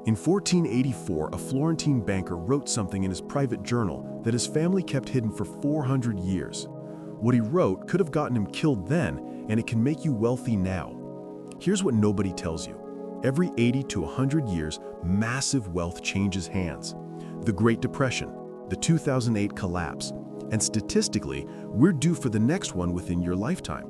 In 1484, a Florentine banker wrote something in his private journal that his family kept hidden for 400 years. What he wrote could have gotten him killed then, and it can make you wealthy now. Here's what nobody tells you. Every 80 to 100 years, massive wealth changes hands. The Great Depression, the 2008 collapse, and statistically, we're due for the next one within your lifetime.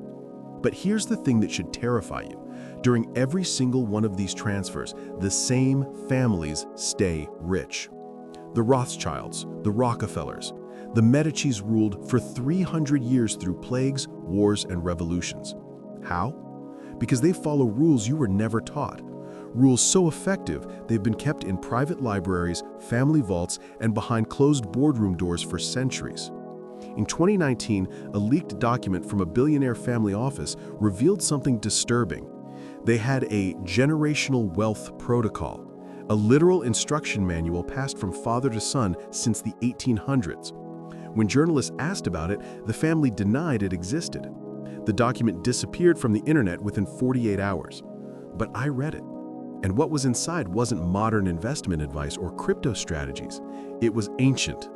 But here's the thing that should terrify you. During every single one of these transfers, the same families stay rich. The Rothschilds, the Rockefellers, the Medicis ruled for 300 years through plagues, wars, and revolutions. How? Because they follow rules you were never taught. Rules so effective, they've been kept in private libraries, family vaults, and behind closed boardroom doors for centuries. In 2019, a leaked document from a billionaire family office revealed something disturbing. They had a generational wealth protocol, a literal instruction manual passed from father to son since the 1800s. When journalists asked about it, the family denied it existed. The document disappeared from the internet within 48 hours. But I read it. And what was inside wasn't modern investment advice or crypto strategies. It was ancient.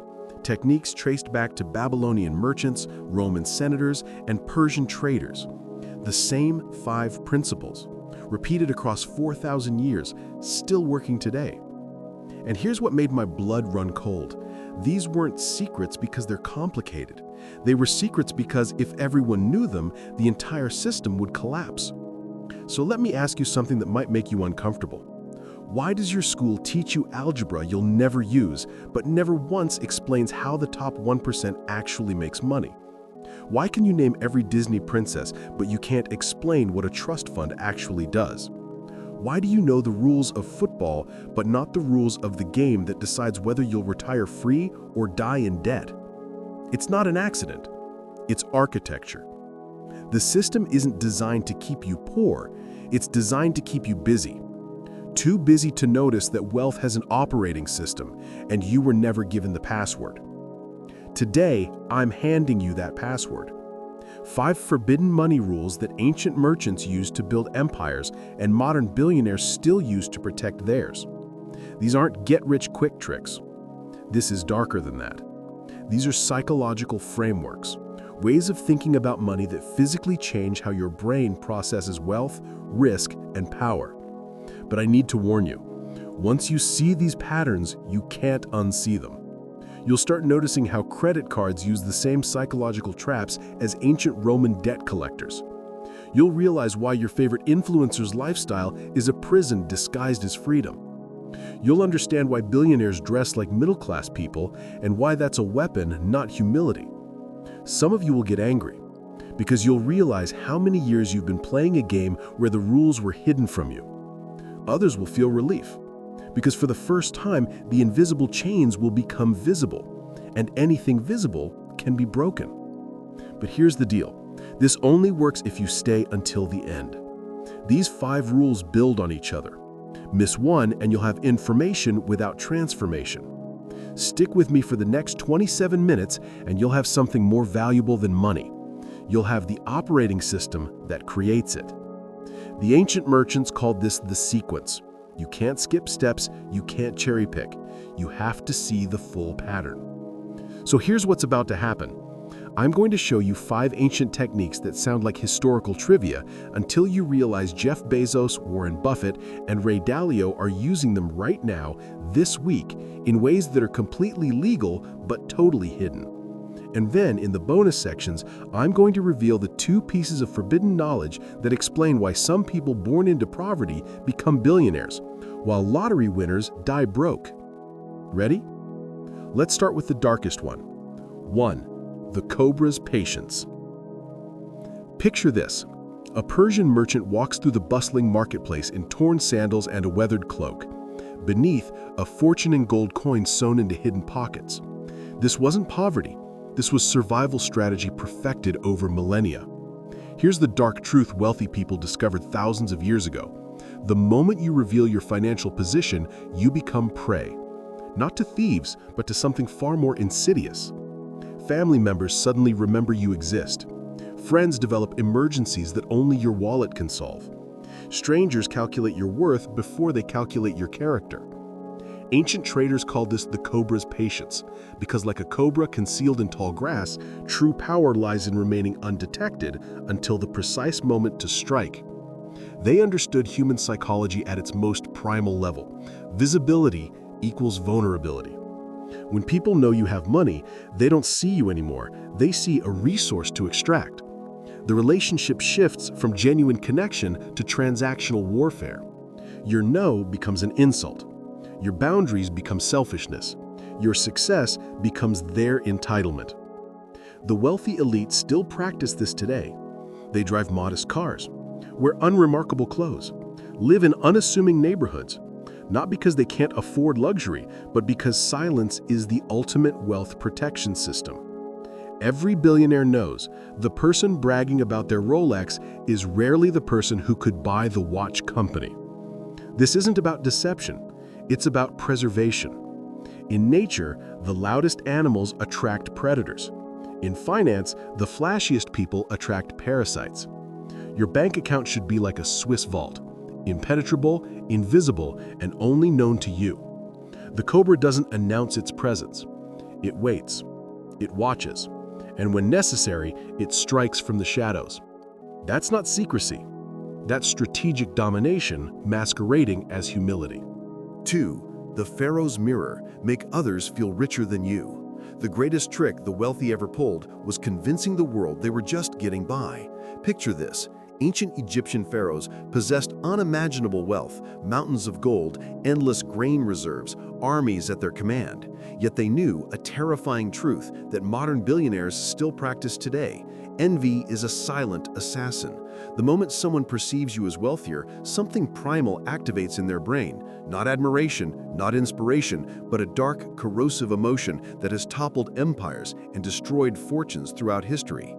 Techniques traced back to Babylonian merchants, Roman senators, and Persian traders. The same 5 principles, repeated across 4,000 years, still working today. And here's what made my blood run cold. These weren't secrets because they're complicated. They were secrets because if everyone knew them, the entire system would collapse. So let me ask you something that might make you uncomfortable. Why does your school teach you algebra you'll never use, but never once explains how the top 1% actually makes money? Why can you name every Disney princess, but you can't explain what a trust fund actually does? Why do you know the rules of football, but not the rules of the game that decides whether you'll retire free or die in debt? It's not an accident. It's architecture. The system isn't designed to keep you poor. It's designed to keep you busy. Too busy to notice that wealth has an operating system, and you were never given the password. Today, I'm handing you that password. 5 forbidden money rules that ancient merchants used to build empires and modern billionaires still use to protect theirs. These aren't get-rich-quick tricks. This is darker than that. These are psychological frameworks, ways of thinking about money that physically change how your brain processes wealth, risk, and power. But I need to warn you, once you see these patterns, you can't unsee them. You'll start noticing how credit cards use the same psychological traps as ancient Roman debt collectors. You'll realize why your favorite influencer's lifestyle is a prison disguised as freedom. You'll understand why billionaires dress like middle-class people and why that's a weapon, not humility. Some of you will get angry because you'll realize how many years you've been playing a game where the rules were hidden from you. Others will feel relief, because for the first time, the invisible chains will become visible, and anything visible can be broken. But here's the deal. This only works if you stay until the end. These 5 rules build on each other. Miss one and you'll have information without transformation. Stick with me for the next 27 minutes and you'll have something more valuable than money. You'll have the operating system that creates it. The ancient merchants called this the sequence. You can't skip steps, you can't cherry pick. You have to see the full pattern. So here's what's about to happen. I'm going to show you 5 ancient techniques that sound like historical trivia until you realize Jeff Bezos, Warren Buffett, and Ray Dalio are using them right now, this week, in ways that are completely legal but totally hidden. And then, in the bonus sections, I'm going to reveal the 2 pieces of forbidden knowledge that explain why some people born into poverty become billionaires, while lottery winners die broke. Ready? Let's start with the darkest one. 1. The Cobra's patience. Picture this. A Persian merchant walks through the bustling marketplace in torn sandals and a weathered cloak. Beneath, a fortune in gold coins sewn into hidden pockets. This wasn't poverty. This was survival strategy perfected over millennia. Here's the dark truth wealthy people discovered thousands of years ago. The moment you reveal your financial position, you become prey. Not to thieves, but to something far more insidious. Family members suddenly remember you exist. Friends develop emergencies that only your wallet can solve. Strangers calculate your worth before they calculate your character. Ancient traders called this the cobra's patience, because like a cobra concealed in tall grass, true power lies in remaining undetected until the precise moment to strike. They understood human psychology at its most primal level. Visibility equals vulnerability. When people know you have money, they don't see you anymore. They see a resource to extract. The relationship shifts from genuine connection to transactional warfare. Your no becomes an insult. Your boundaries become selfishness. Your success becomes their entitlement. The wealthy elite still practice this today. They drive modest cars, wear unremarkable clothes, live in unassuming neighborhoods, not because they can't afford luxury, but because silence is the ultimate wealth protection system. Every billionaire knows the person bragging about their Rolex is rarely the person who could buy the watch company. This isn't about deception. It's about preservation. In nature, the loudest animals attract predators. In finance, the flashiest people attract parasites. Your bank account should be like a Swiss vault, impenetrable, invisible, and only known to you. The cobra doesn't announce its presence. It waits, it watches, and when necessary, it strikes from the shadows. That's not secrecy. That's strategic domination masquerading as humility. 2. The Pharaoh's mirror. Make others feel richer than you. The greatest trick the wealthy ever pulled was convincing the world they were just getting by. Picture this. Ancient Egyptian pharaohs possessed unimaginable wealth, mountains of gold, endless grain reserves, armies at their command. Yet they knew a terrifying truth that modern billionaires still practice today. Envy is a silent assassin. The moment someone perceives you as wealthier, something primal activates in their brain. Not admiration, not inspiration, but a dark, corrosive emotion that has toppled empires and destroyed fortunes throughout history.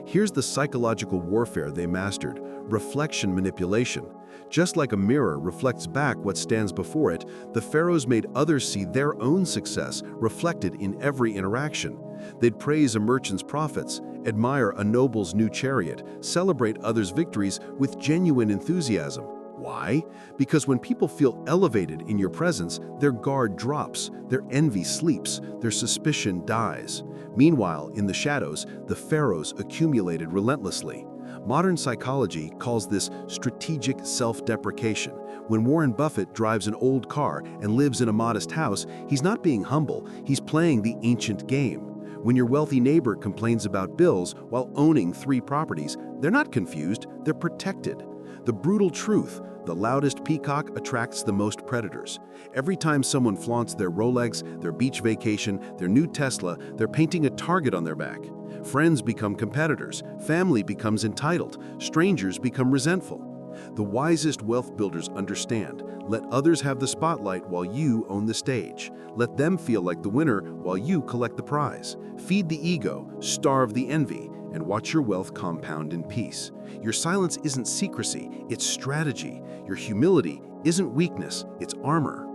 Here's the psychological warfare they mastered: reflection manipulation. Just like a mirror reflects back what stands before it, the pharaohs made others see their own success reflected in every interaction. They'd praise a merchant's profits, admire a noble's new chariot, celebrate others' victories with genuine enthusiasm. Why? Because when people feel elevated in your presence, their guard drops, their envy sleeps, their suspicion dies. Meanwhile, in the shadows, the pharaohs accumulated relentlessly. Modern psychology calls this strategic self-deprecation. When Warren Buffett drives an old car and lives in a modest house, he's not being humble, he's playing the ancient game. When your wealthy neighbor complains about bills while owning 3 properties, they're not confused, they're protected. The brutal truth: the loudest peacock attracts the most predators. Every time someone flaunts their Rolex, their beach vacation, their new Tesla, they're painting a target on their back. Friends become competitors, family becomes entitled, strangers become resentful. The wisest wealth builders understand: let others have the spotlight while you own the stage. Let them feel like the winner while you collect the prize. Feed the ego, starve the envy, and watch your wealth compound in peace. Your silence isn't secrecy, it's strategy. Your humility isn't weakness, it's armor.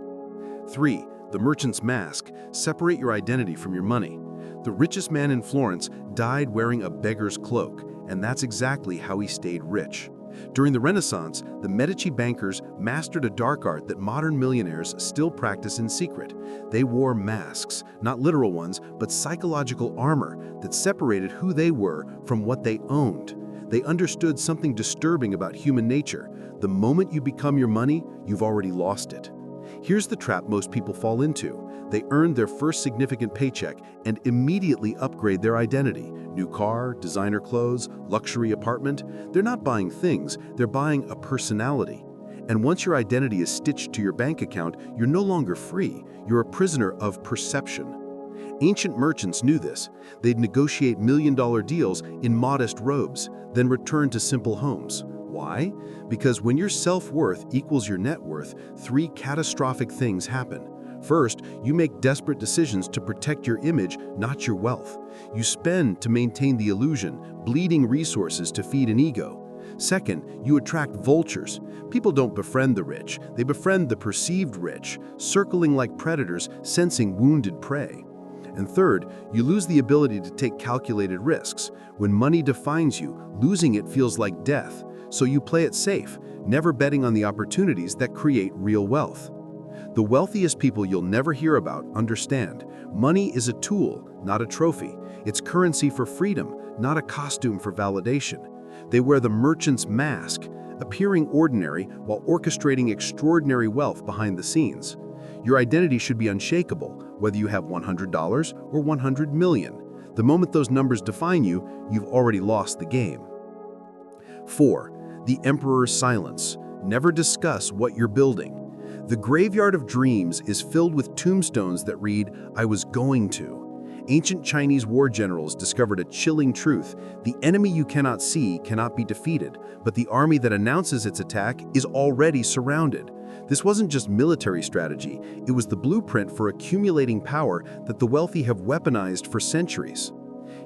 3. The merchant's mask. Separate your identity from your money. The richest man in Florence died wearing a beggar's cloak, and that's exactly how he stayed rich. During the Renaissance, the Medici bankers mastered a dark art that modern millionaires still practice in secret. They wore masks, not literal ones, but psychological armor that separated who they were from what they owned. They understood something disturbing about human nature: the moment you become your money, you've already lost it. Here's the trap most people fall into. They earn their first significant paycheck and immediately upgrade their identity. New car, designer clothes, luxury apartment. They're not buying things, they're buying a personality. And once your identity is stitched to your bank account, you're no longer free. You're a prisoner of perception. Ancient merchants knew this. They'd negotiate million-dollar deals in modest robes, then return to simple homes. Why? Because when your self-worth equals your net worth, 3 catastrophic things happen. First, you make desperate decisions to protect your image, not your wealth. You spend to maintain the illusion, bleeding resources to feed an ego. Second, you attract vultures. People don't befriend the rich, they befriend the perceived rich, circling like predators, sensing wounded prey. And third, you lose the ability to take calculated risks. When money defines you, losing it feels like death. So you play it safe, never betting on the opportunities that create real wealth. The wealthiest people you'll never hear about understand money is a tool, not a trophy. It's currency for freedom, not a costume for validation. They wear the merchant's mask, appearing ordinary while orchestrating extraordinary wealth behind the scenes. Your identity should be unshakable, whether you have $100 or 100 million. The moment those numbers define you, you've already lost the game. 4. The Emperor's silence. Never discuss what you're building. The graveyard of dreams is filled with tombstones that read, "I was going to." Ancient Chinese war generals discovered a chilling truth. The enemy you cannot see cannot be defeated, but the army that announces its attack is already surrounded. This wasn't just military strategy, it was the blueprint for accumulating power that the wealthy have weaponized for centuries.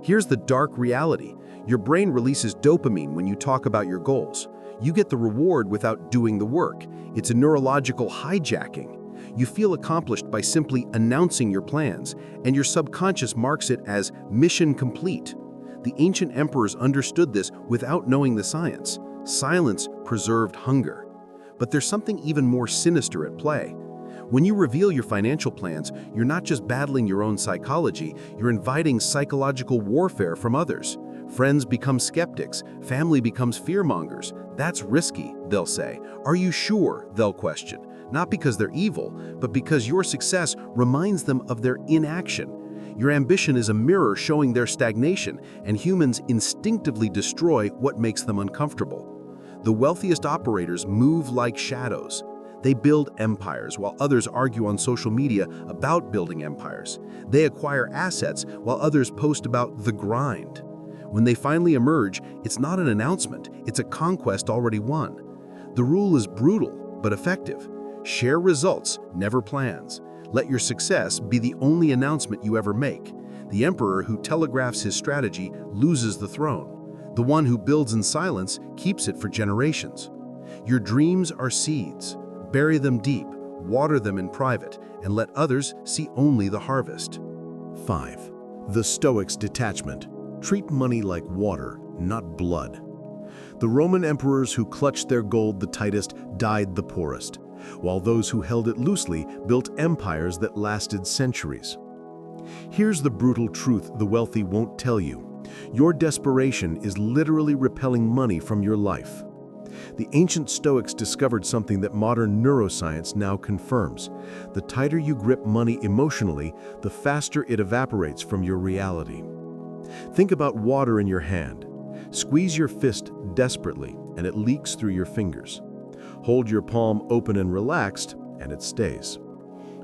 Here's the dark reality. Your brain releases dopamine when you talk about your goals. You get the reward without doing the work. It's a neurological hijacking. You feel accomplished by simply announcing your plans, and your subconscious marks it as mission complete. The ancient emperors understood this without knowing the science. Silence preserved hunger. But there's something even more sinister at play. When you reveal your financial plans, you're not just battling your own psychology, you're inviting psychological warfare from others. Friends become skeptics, family becomes fearmongers. That's risky, they'll say. Are you sure, they'll question. Not because they're evil, but because your success reminds them of their inaction. Your ambition is a mirror showing their stagnation, and humans instinctively destroy what makes them uncomfortable. The wealthiest operators move like shadows. They build empires while others argue on social media about building empires. They acquire assets while others post about the grind. When they finally emerge, it's not an announcement, it's a conquest already won. The rule is brutal, but effective. Share results, never plans. Let your success be the only announcement you ever make. The emperor who telegraphs his strategy loses the throne. The one who builds in silence keeps it for generations. Your dreams are seeds. Bury them deep, water them in private, and let others see only the harvest. 5. The Stoics' detachment. Treat money like water, not blood. The Roman emperors who clutched their gold the tightest died the poorest, while those who held it loosely built empires that lasted centuries. Here's the brutal truth the wealthy won't tell you. Your desperation is literally repelling money from your life. The ancient Stoics discovered something that modern neuroscience now confirms. The tighter you grip money emotionally, the faster it evaporates from your reality. Think about water in your hand. Squeeze your fist desperately, and it leaks through your fingers. Hold your palm open and relaxed, and it stays.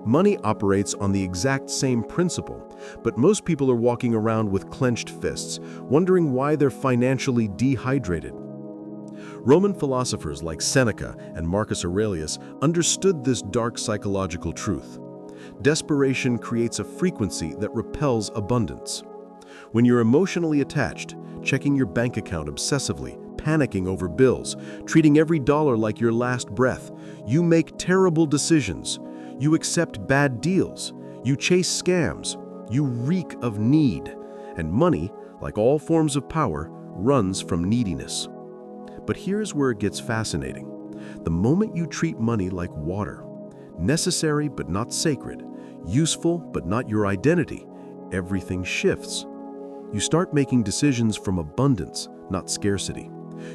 Money operates on the exact same principle, but most people are walking around with clenched fists, wondering why they're financially dehydrated. Roman philosophers like Seneca and Marcus Aurelius understood this dark psychological truth. Desperation creates a frequency that repels abundance. When you're emotionally attached, checking your bank account obsessively, panicking over bills, treating every dollar like your last breath, you make terrible decisions. You accept bad deals. You chase scams. You reek of need. And money, like all forms of power, runs from neediness. But here's where it gets fascinating. The moment you treat money like water, necessary but not sacred, useful but not your identity, everything shifts. You start making decisions from abundance, not scarcity.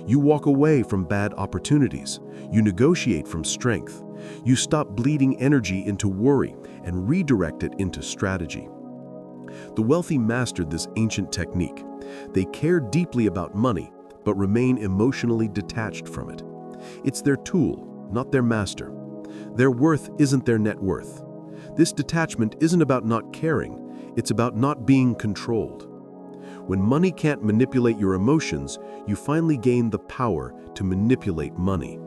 You walk away from bad opportunities. You negotiate from strength. You stop bleeding energy into worry and redirect it into strategy. The wealthy mastered this ancient technique. They care deeply about money, but remain emotionally detached from it. It's their tool, not their master. Their worth isn't their net worth. This detachment isn't about not caring, it's about not being controlled. When money can't manipulate your emotions, you finally gain the power to manipulate money.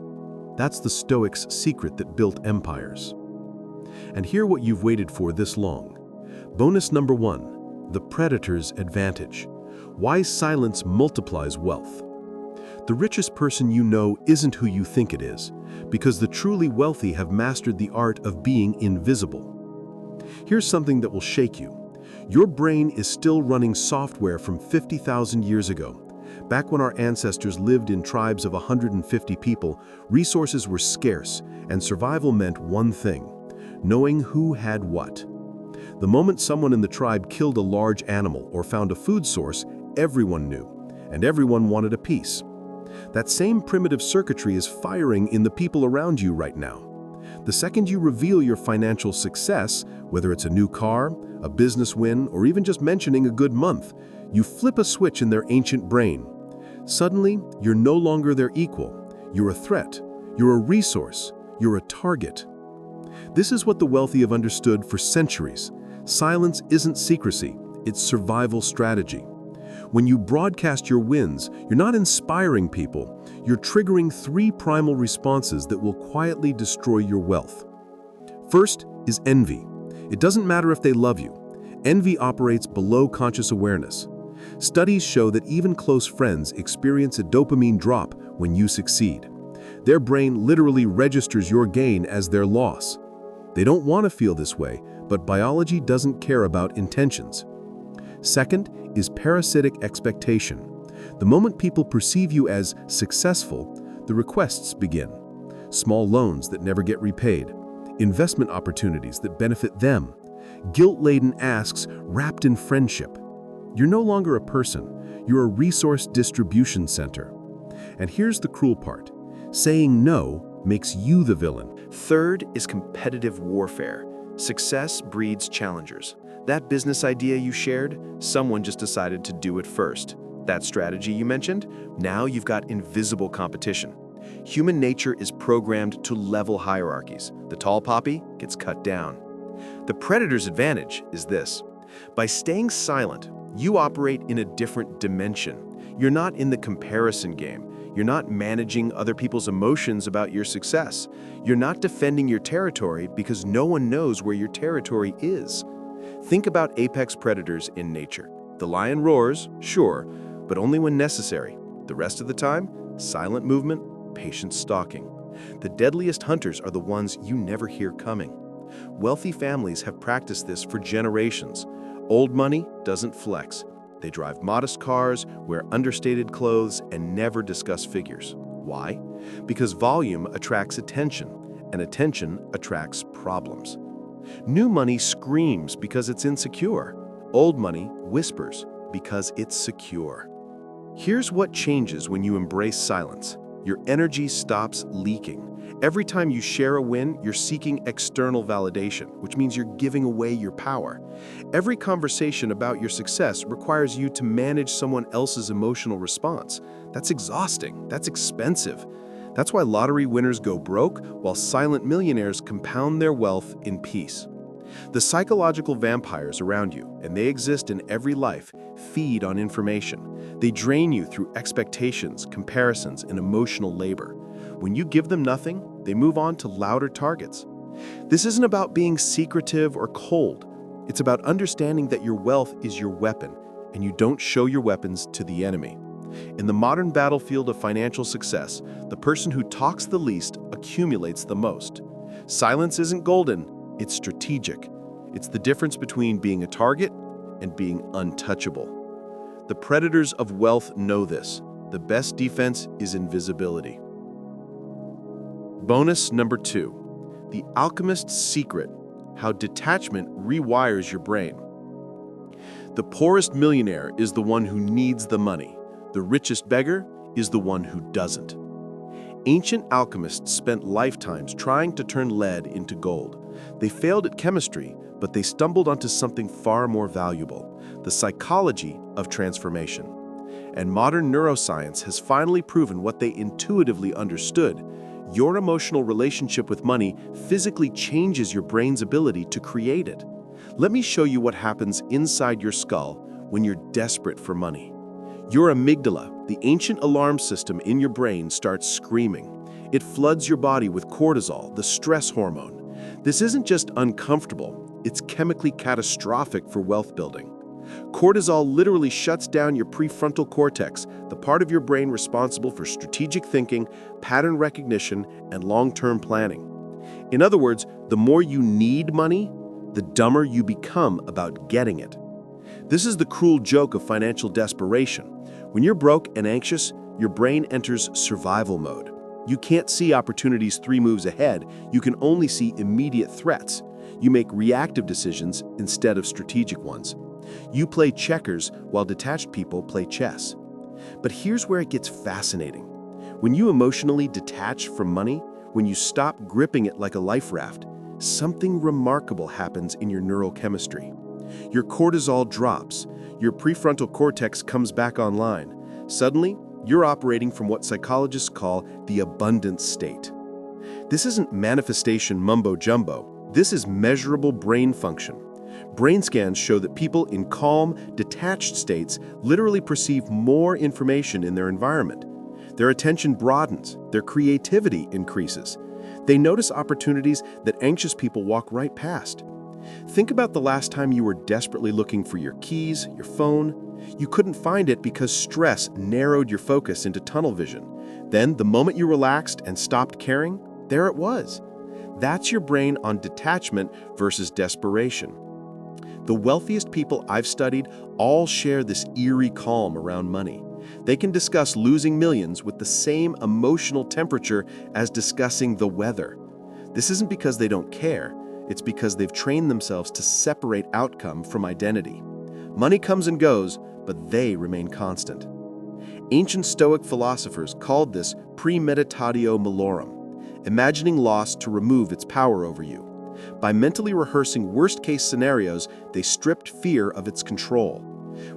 That's the Stoics' secret that built empires. And hear what you've waited for this long. Bonus number 1, the predator's advantage. Why silence multiplies wealth. The richest person you know isn't who you think it is, because the truly wealthy have mastered the art of being invisible. Here's something that will shake you. Your brain is still running software from 50,000 years ago. Back when our ancestors lived in tribes of 150 people, resources were scarce, and survival meant one thing: knowing who had what. The moment someone in the tribe killed a large animal or found a food source, everyone knew, and everyone wanted a piece. That same primitive circuitry is firing in the people around you right now. The second you reveal your financial success, whether it's a new car, a business win, or even just mentioning a good month, you flip a switch in their ancient brain. Suddenly, you're no longer their equal. You're a threat. You're a resource. You're a target. This is what the wealthy have understood for centuries. Silence isn't secrecy, it's survival strategy. When you broadcast your wins, you're not inspiring people, you're triggering three primal responses that will quietly destroy your wealth. First is envy. It doesn't matter if they love you. Envy operates below conscious awareness. Studies show that even close friends experience a dopamine drop when you succeed. Their brain literally registers your gain as their loss. They don't want to feel this way, but biology doesn't care about intentions. Second is parasitic expectation. The moment people perceive you as successful, the requests begin. Small loans that never get repaid, investment opportunities that benefit them, guilt-laden asks wrapped in friendship. You're no longer a person, you're a resource distribution center. And here's the cruel part: saying no makes you the villain. Third is competitive warfare. Success breeds challengers. That business idea you shared, someone just decided to do it first. That strategy you mentioned, now you've got invisible competition. Human nature is programmed to level hierarchies. The tall poppy gets cut down. The predator's advantage is this: by staying silent, you operate in a different dimension. You're not in the comparison game. You're not managing other people's emotions about your success. You're not defending your territory because no one knows where your territory is. Think about apex predators in nature. The lion roars, sure, but only when necessary. The rest of the time, silent movement, patient stalking. The deadliest hunters are the ones you never hear coming. Wealthy families have practiced this for generations. Old money doesn't flex. They drive modest cars, wear understated clothes, and never discuss figures. Why? Because volume attracts attention, and attention attracts problems. New money screams because it's insecure. Old money whispers because it's secure. Here's what changes when you embrace silence. Your energy stops leaking. Every time you share a win, you're seeking external validation, which means you're giving away your power. Every conversation about your success requires you to manage someone else's emotional response. That's exhausting. That's expensive. That's why lottery winners go broke, while silent millionaires compound their wealth in peace. The psychological vampires around you, and they exist in every life, feed on information. They drain you through expectations, comparisons, and emotional labor. When you give them nothing, they move on to louder targets. This isn't about being secretive or cold. It's about understanding that your wealth is your weapon, and you don't show your weapons to the enemy. In the modern battlefield of financial success, the person who talks the least accumulates the most. Silence isn't golden, it's strategic. It's the difference between being a target and being untouchable. The predators of wealth know this. The best defense is invisibility. Bonus number 2, the alchemist's secret: how detachment rewires your brain. The poorest millionaire is the one who needs the money. The richest beggar is the one who doesn't. Ancient alchemists spent lifetimes trying to turn lead into gold. They failed at chemistry, but they stumbled onto something far more valuable: the psychology of transformation. And modern neuroscience has finally proven what they intuitively understood. Your emotional relationship with money physically changes your brain's ability to create it. Let me show you what happens inside your skull when you're desperate for money. Your amygdala, the ancient alarm system in your brain, starts screaming. It floods your body with cortisol, the stress hormone. This isn't just uncomfortable, it's chemically catastrophic for wealth building. Cortisol literally shuts down your prefrontal cortex, the part of your brain responsible for strategic thinking, pattern recognition, and long-term planning. In other words, the more you need money, the dumber you become about getting it. This is the cruel joke of financial desperation. When you're broke and anxious, your brain enters survival mode. You can't see opportunities 3 moves ahead, you can only see immediate threats. You make reactive decisions instead of strategic ones. You play checkers while detached people play chess. But here's where it gets fascinating. When you emotionally detach from money, when you stop gripping it like a life raft, something remarkable happens in your neurochemistry. Your cortisol drops, your prefrontal cortex comes back online. Suddenly, you're operating from what psychologists call the abundance state. This isn't manifestation mumbo-jumbo. This is measurable brain function. Brain scans show that people in calm, detached states literally perceive more information in their environment. Their attention broadens, their creativity increases. They notice opportunities that anxious people walk right past. Think about the last time you were desperately looking for your keys, your phone. You couldn't find it because stress narrowed your focus into tunnel vision. Then, the moment you relaxed and stopped caring, there it was. That's your brain on detachment versus desperation. The wealthiest people I've studied all share this eerie calm around money. They can discuss losing millions with the same emotional temperature as discussing the weather. This isn't because they don't care, it's because they've trained themselves to separate outcome from identity. Money comes and goes, but they remain constant. Ancient Stoic philosophers called this premeditatio malorum, imagining loss to remove its power over you. By mentally rehearsing worst-case scenarios, they stripped fear of its control.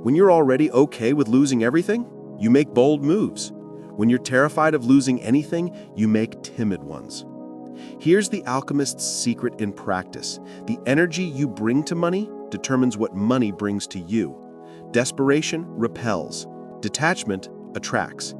When you're already okay with losing everything, you make bold moves. When you're terrified of losing anything, you make timid ones. Here's the alchemist's secret in practice. The energy you bring to money determines what money brings to you. Desperation repels. Detachment attracts.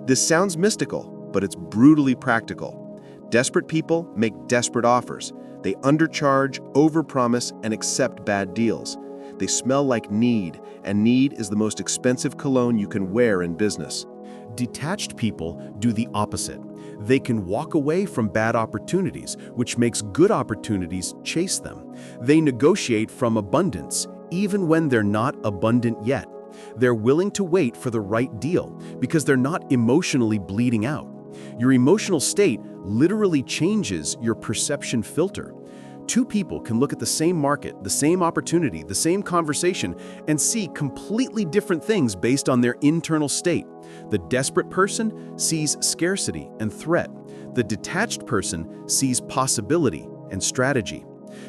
This sounds mystical, but it's brutally practical. Desperate people make desperate offers. They undercharge, overpromise, and accept bad deals. They smell like need, and need is the most expensive cologne you can wear in business. Detached people do the opposite. They can walk away from bad opportunities, which makes good opportunities chase them. They negotiate from abundance, even when they're not abundant yet. They're willing to wait for the right deal because they're not emotionally bleeding out. Your emotional state literally changes your perception filter. Two people can look at the same market, the same opportunity, the same conversation, and see completely different things based on their internal state. The desperate person sees scarcity and threat. The detached person sees possibility and strategy.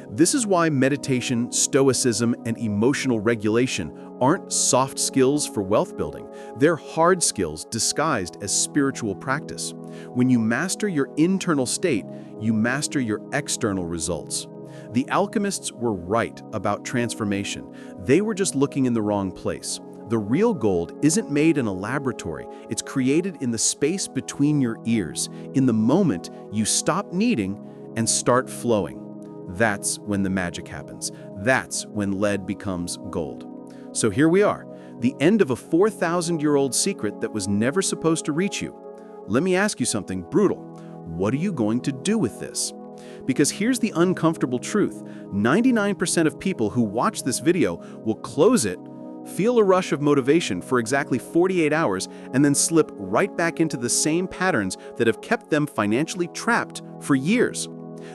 This is why meditation, stoicism, and emotional regulation aren't soft skills for wealth building. They're hard skills disguised as spiritual practice. When you master your internal state, you master your external results. The alchemists were right about transformation. They were just looking in the wrong place. The real gold isn't made in a laboratory. It's created in the space between your ears, in the moment you stop needing and start flowing. That's when the magic happens. That's when lead becomes gold. So here we are, the end of a 4,000-year-old secret that was never supposed to reach you. Let me ask you something brutal. What are you going to do with this? Because here's the uncomfortable truth. 99% of people who watch this video will close it, feel a rush of motivation for exactly 48 hours, and then slip right back into the same patterns that have kept them financially trapped for years.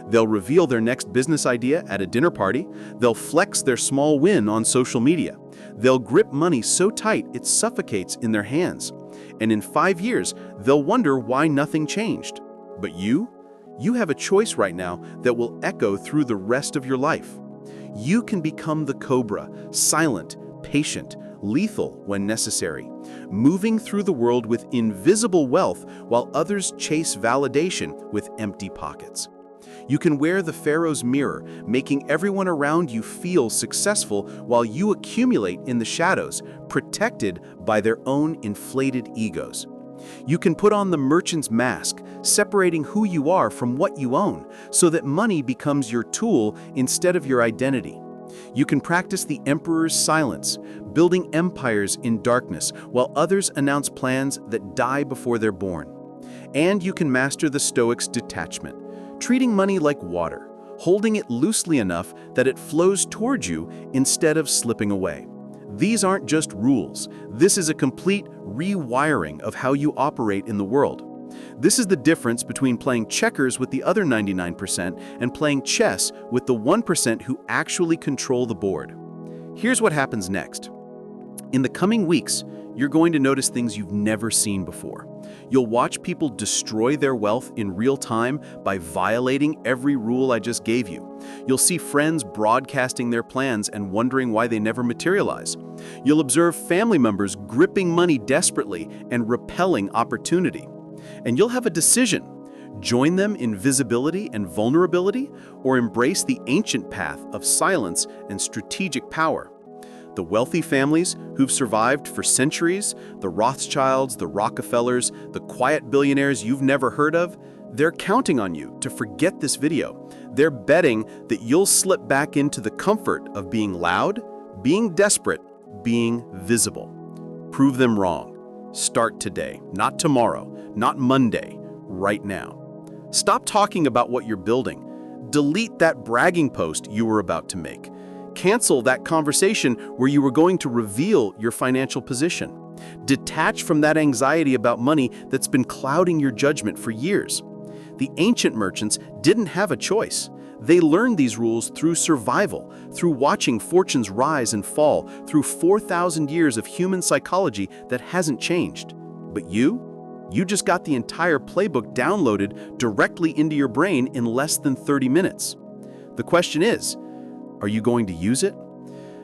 They'll reveal their next business idea at a dinner party. They'll flex their small win on social media. They'll grip money so tight it suffocates in their hands. And in 5 years, they'll wonder why nothing changed. But you have a choice right now that will echo through the rest of your life. You can become the Cobra, silent, patient, lethal when necessary, moving through the world with invisible wealth while others chase validation with empty pockets. You can wear the Pharaoh's mirror, making everyone around you feel successful while you accumulate in the shadows, protected by their own inflated egos. You can put on the merchant's mask, separating who you are from what you own, so that money becomes your tool instead of your identity. You can practice the emperor's silence, building empires in darkness while others announce plans that die before they're born. And you can master the Stoic's detachment, treating money like water, holding it loosely enough that it flows towards you instead of slipping away. These aren't just rules. This is a complete rewiring of how you operate in the world. This is the difference between playing checkers with the other 99% and playing chess with the 1% who actually control the board. Here's what happens next. In the coming weeks, you're going to notice things you've never seen before. You'll watch people destroy their wealth in real time by violating every rule I just gave you. You'll see friends broadcasting their plans and wondering why they never materialize. You'll observe family members gripping money desperately and repelling opportunity. And you'll have a decision. Join them in visibility and vulnerability, or embrace the ancient path of silence and strategic power. The wealthy families who've survived for centuries, the Rothschilds, the Rockefellers, the quiet billionaires you've never heard of, they're counting on you to forget this video. They're betting that you'll slip back into the comfort of being loud, being desperate, being visible. Prove them wrong. Start today, not tomorrow, not Monday, right now. Stop talking about what you're building. Delete that bragging post you were about to make. Cancel that conversation where you were going to reveal your financial position. Detach from that anxiety about money that's been clouding your judgment for years. The ancient merchants didn't have a choice. They learned these rules through survival, through watching fortunes rise and fall, through 4,000 years of human psychology that hasn't changed. But you just got the entire playbook downloaded directly into your brain in less than 30 minutes. The question is, are you going to use it?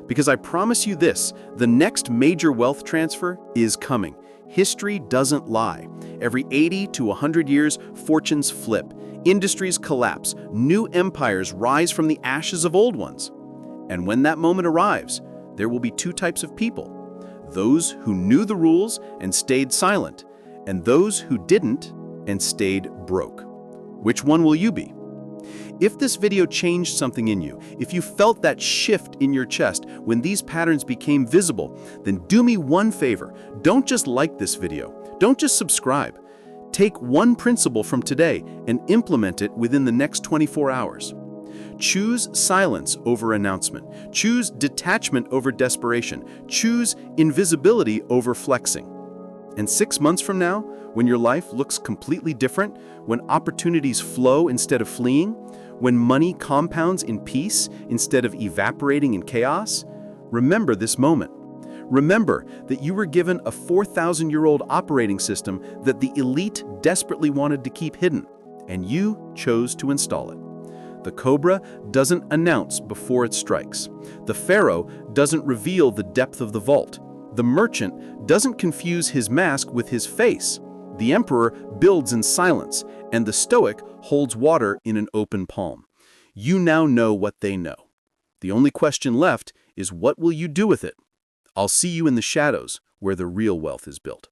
Because I promise you this, the next major wealth transfer is coming. History doesn't lie. Every 80 to 100 years, fortunes flip. Industries collapse. New empires rise from the ashes of old ones. And when that moment arrives, there will be two types of people. Those who knew the rules and stayed silent, and those who didn't and stayed broke. Which one will you be? If this video changed something in you, if you felt that shift in your chest when these patterns became visible, then do me one favor. Don't just like this video. Don't just subscribe. Take one principle from today and implement it within the next 24 hours. Choose silence over announcement. Choose detachment over desperation. Choose invisibility over flexing. And 6 months from now, when your life looks completely different, when opportunities flow instead of fleeing, when money compounds in peace instead of evaporating in chaos, remember this moment. Remember that you were given a 4,000-year-old operating system that the elite desperately wanted to keep hidden, and you chose to install it. The Cobra doesn't announce before it strikes. The Pharaoh doesn't reveal the depth of the vault. The merchant doesn't confuse his mask with his face. The emperor builds in silence, and the Stoic holds water in an open palm. You now know what they know. The only question left is, what will you do with it? I'll see you in the shadows where the real wealth is built.